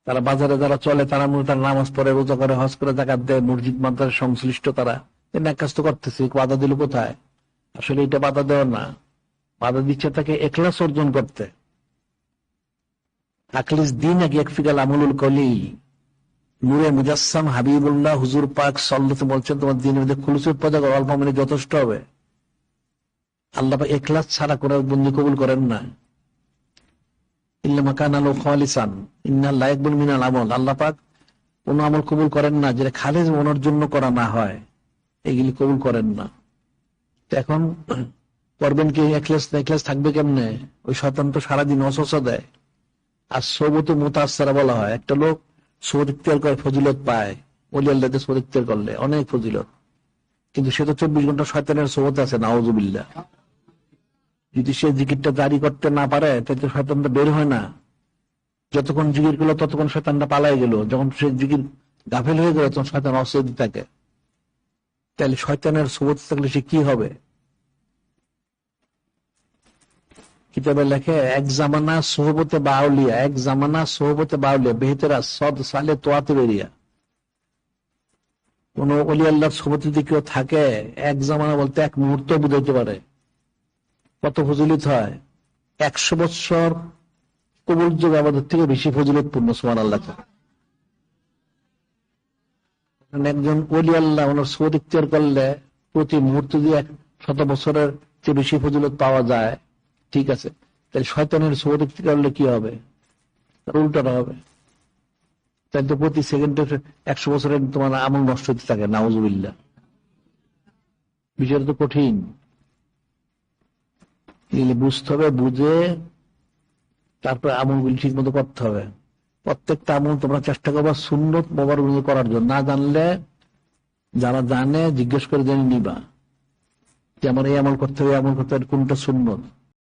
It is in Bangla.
তারা বাজারে যারা চলে তারা মূলত তারা নামাজ পড়ে, রোজা করে, হজ করে, যাকাত দেয়, মসজিদ মাদ্রাসা সংশ্লিষ্ট তারা এক কাজ তো করতেছে, বাধা দিল কোথায়? আসলে এটা বাধা দেওয়া না, বাধা দিচ্ছে তাকে এখলাস অর্জন করতে। আখলিস দিন আগে এক ফিকাল আমলুল কলি, নূরে মুজাসসাম হাবিবুল্লাহ হুজুর পাক সাল্লাল্লাহু বলছেন তোমার দিনের মধ্যে খুলুসের পয়দা করো, অল্প মানে যথেষ্ট হবে। আল্লাহ পাক এখলাস ছাড়া কোনো বন্দী কবুল করেন না। ইল্লামা কানা লাহু খালিসান ইন্নাল্লাহা লা ইয়াকবালু মিনাল আমল, আল্লাহ পাক কোন আমল কবুল করেন না যেটা খালিস মনের জন্য করা না হয়, এগুলি কবুল করেন না। এখন করবেন কি? এখলাস থাকবে কেমনে? ওই শয়তান তো সারাদিন ওয়াসওয়াসা দেয়। আর সোবত মুতাসসারা বলা হয়, একটা লোক সোবত ইখতিয়ার করে ফজিলত পায়, ওলি আল্লাহদের সোবত ইখতিয়ার করলে অনেক ফজিলত, কিন্তু সে তো 24 ঘন্টা শয়তানের সোবতে আছে, নাউযুবিল্লাহ। যদি সে জিকিরটা জারি করতে না পারে তাহলে তো শয়তানটা বের হয় না। যতক্ষণ জিকির করলো ততক্ষণ শয়তানটা পালাই গেল, যখন সে জিকির গাফেল হয়ে গেল তখন শয়তান অসুবিধা থাকে। তাহলে শয়তানের সোবত থাকলে সে কি হবে? কিতাবে লেখে এক জামানা সোহবতে বাউলিয়া, এক জামানা সোহবতে বাউলিয়া বেহতেরা সদ সালে তোয়াতে বেরিয়া। কোন ওলি আল্লাহর সোহবতে যদি কেউ থাকে, এক জামানা বলতে এক মুহূর্ত বুঝাইতে পারে, কত ফজিলত হয়। 100 বছর কবুলযোগ আমাদের থেকে বেশি ফজিলতপূর্ণ, সুবহানাল্লাহ। একজন ওলি আল্লাহ ওনার সোহবত ইখতিয়ার করলে প্রতি মুহূর্তে দিয়ে 100 বছরের চেয়ে বেশি ফজিলত পাওয়া যায়, ঠিক আছে। তাহলে শয়তানের সোহবত ইখতিয়ার করলে কি হবে? উল্টাটা হবে। তাহলে তো প্রতি সেকেন্ডে 100 বছরের তোমার আমল নষ্ট হতে থাকে, নাউযুবিল্লাহ। বিষয়টা তো কঠিন, বুঝতে হবে, বুঝে তারপরে আমলগুলি ঠিক মতো করতে হবে। প্রত্যেকটা আমল তোমরা চেষ্টা করবা সুন্নত মোবারক অনুযায়ী করার জন্য। না জানলে যারা জানে জিজ্ঞেস করে জেনে নিবা যে আমার এই আমল করতে হবে, আমল করতে হবে, কোনটা সুন্নত।